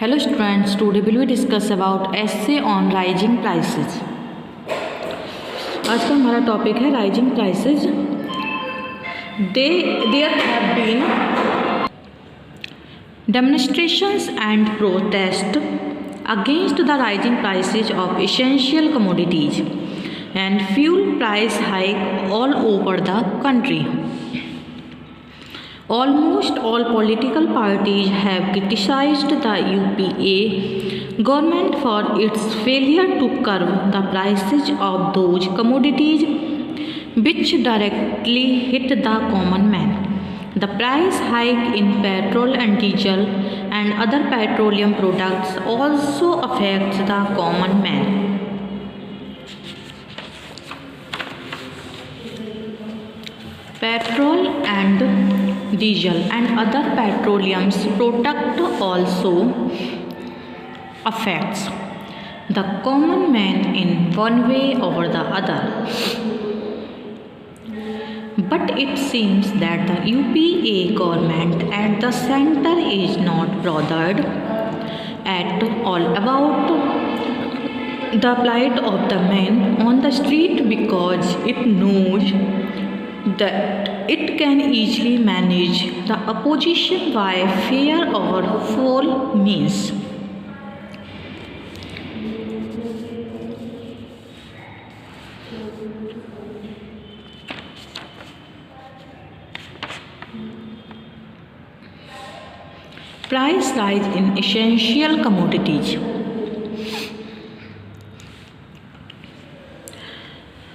Hello students, today will we discuss about essay on rising prices. आज का हमारा topic है rising prices. There have been demonstrations and protests against the rising prices of essential commodities and fuel price hike all over the country. Almost all political parties have criticized the UPA government for its failure to curb the prices of those commodities which directly hit the common man. The price hike in petrol and diesel and other petroleum products also affects the common man. Petrol and diesel and other petroleum product also affects the common man in one way or the other. But it seems that the UPA government at the center is not bothered at all about the plight of the man on the street because it knows that it can easily manage the opposition by fair or foul means. Price rise in essential commodities.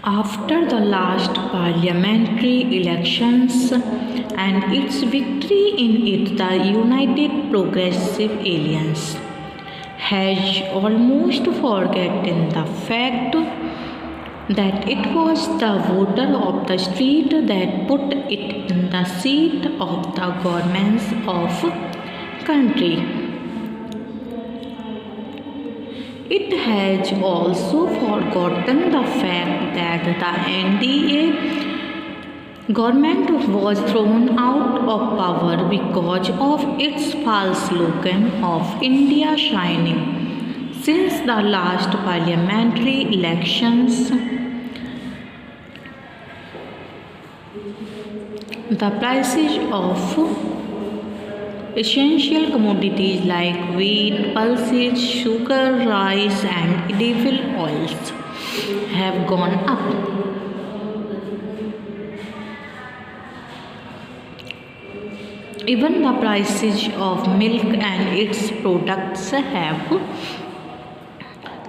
After the last parliamentary elections and its victory in it, the United Progressive Alliance has almost forgotten the fact that it was the voter of the street that put it in the seat of the governments of country. It has also forgotten the fact that the NDA government was thrown out of power because of its false slogan of India Shining. Since the last parliamentary elections, the prices of essential commodities like wheat, pulses, sugar, rice and edible oils have gone up. Even the prices of milk and its products have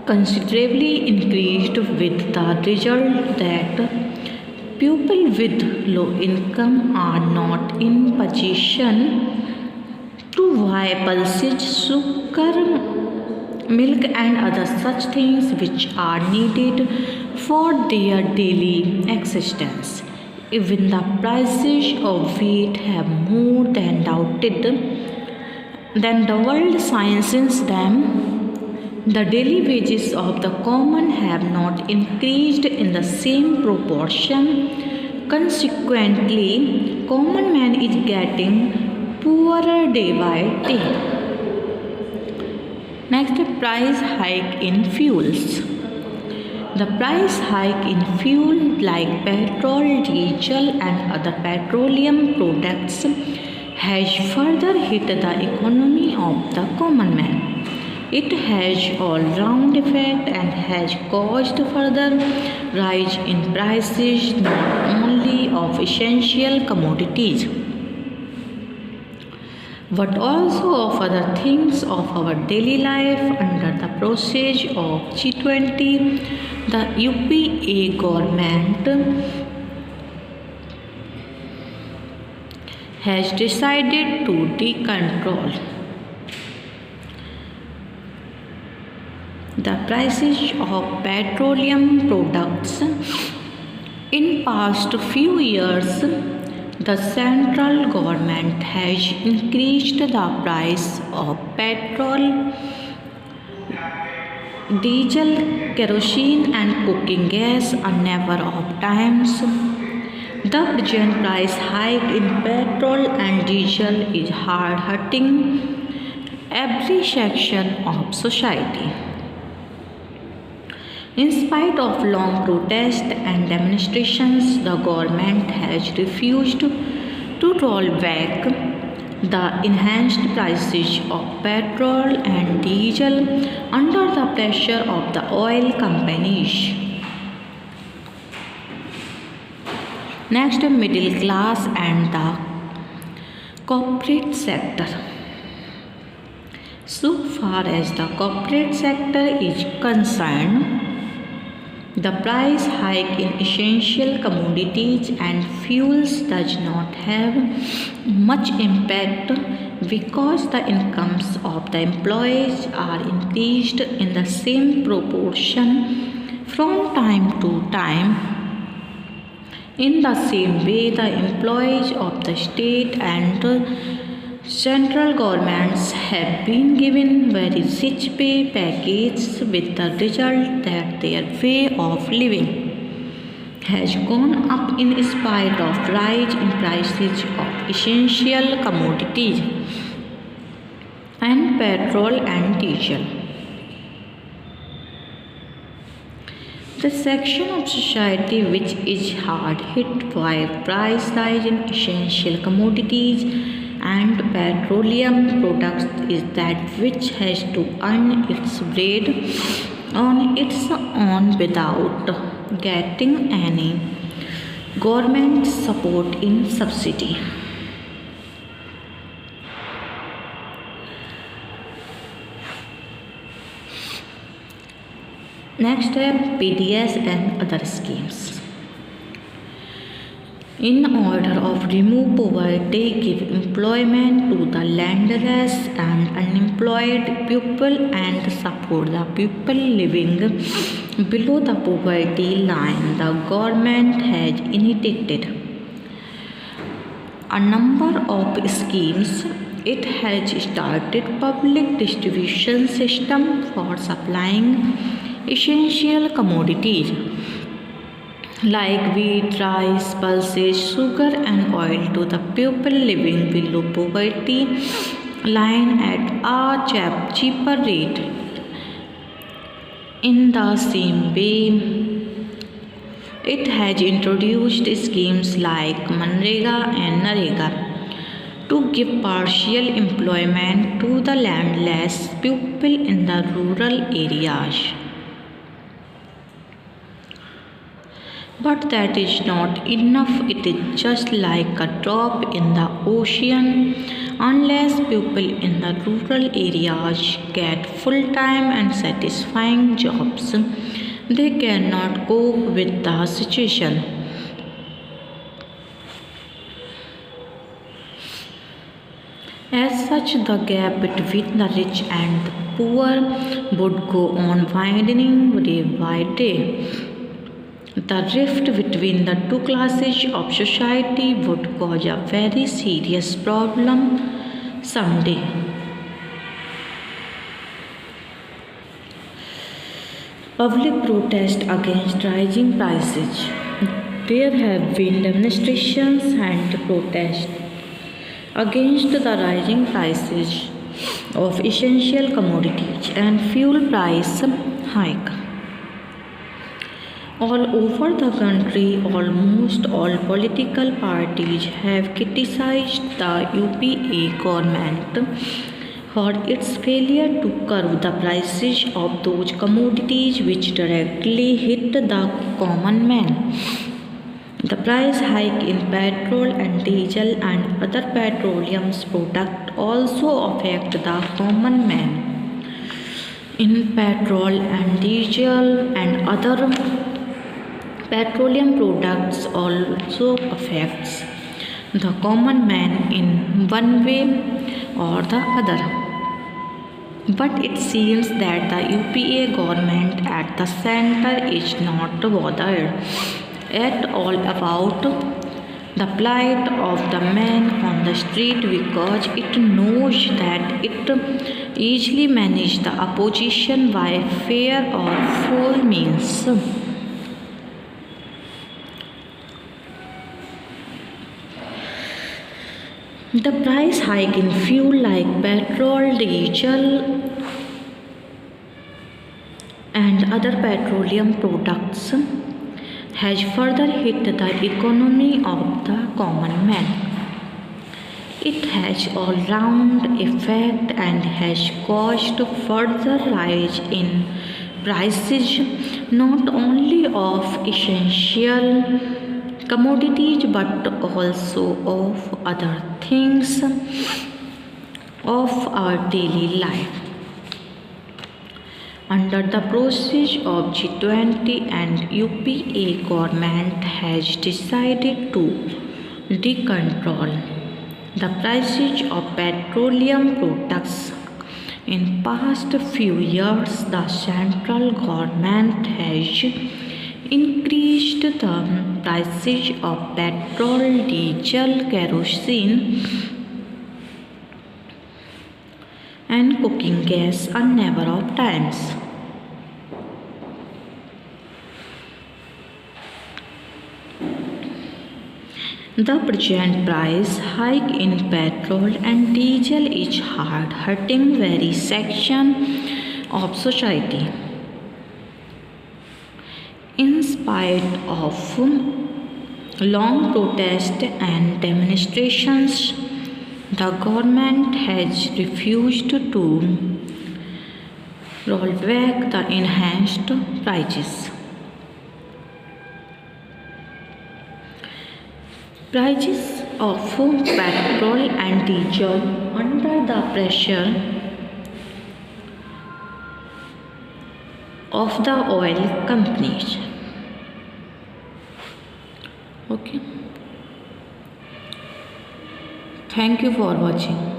considerably increased, with the result that people with low income are not in position to buy pulses, sugar, milk and other such things which are needed for their daily existence. Even the prices of wheat have more than the world sciences them. The daily wages of the common have not increased in the same proportion. Consequently, common man is getting poorer day by day. Next, price hike in fuels. The price hike in fuel like petrol, diesel and other petroleum products has further hit the economy of the common man. It has all-round effect and has caused further rise in prices not only of essential commodities but also of other things of our daily life. Under the process of G20, the UPA government has decided to decontrol the prices of petroleum products. In past few years, the central government has increased the price of petrol, diesel, kerosene and cooking gas a number of times. The present price hike in petrol and diesel is hard hitting every section of society. In spite of long protests and demonstrations, the government has refused to roll back the enhanced prices of petrol and diesel under the pressure of the oil companies. Next, middle class and the corporate sector. So far as the corporate sector is concerned, the price hike in essential commodities and fuels does not have much impact because the incomes of the employees are increased in the same proportion from time to time. In the same way, the employees of the state and central governments have been given very rich pay packages with the result that their way of living has gone up in spite of rise in prices of essential commodities and petrol and diesel. The section of society which is hard hit by price rise in essential commodities and petroleum products is that which has to earn its bread on its own without getting any government support in subsidy. Next step, PDS and other schemes. In order of remove poverty, give employment to the landless and unemployed people and support the people living below the poverty line, the government has initiated a number of schemes. It has started public distribution system for supplying essential commodities like wheat, rice, pulses, sugar and oil to the people living below poverty line at a cheaper rate. In the same way, it has introduced schemes like Manrega and Narega to give partial employment to the landless people in the rural areas. But that is not enough. It is just like a drop in the ocean. Unless people in the rural areas get full-time and satisfying jobs, they cannot cope with the situation. As such, the gap between the rich and the poor would go on widening day by day. The rift between the two classes of society would cause a very serious problem someday. Public protest against rising prices. There have been demonstrations and protests against the rising prices of essential commodities and fuel price hike. All over the country, almost all political parties have criticized the UPA government for its failure to curb the prices of those commodities which directly hit the common man. The price hike in petrol and diesel and other petroleum products also affect the common man. In petrol and diesel and other petroleum products also affects the common man in one way or the other. But it seems that the UPA government at the center is not bothered at all about the plight of the man on the street because it knows that it easily manages the opposition by fair or foul means. The price hike in fuel like petrol, diesel, and other petroleum products has further hit the economy of the common man. It has all-round effect and has caused further rise in prices not only of essential commodities but also of other things of our daily life. Under the process of G20 and UPA, government has decided to decontrol the prices of petroleum products. In past few years, the central government has increased the prices of petrol, diesel, kerosene, and cooking gas a number of times. The present price hike in petrol and diesel is hard hurting very section of society. In spite of long protests and demonstrations, the government has refused to roll back the enhanced prices. Prices of petrol and diesel under the pressure of the oil companies. Okay. Thank you for watching.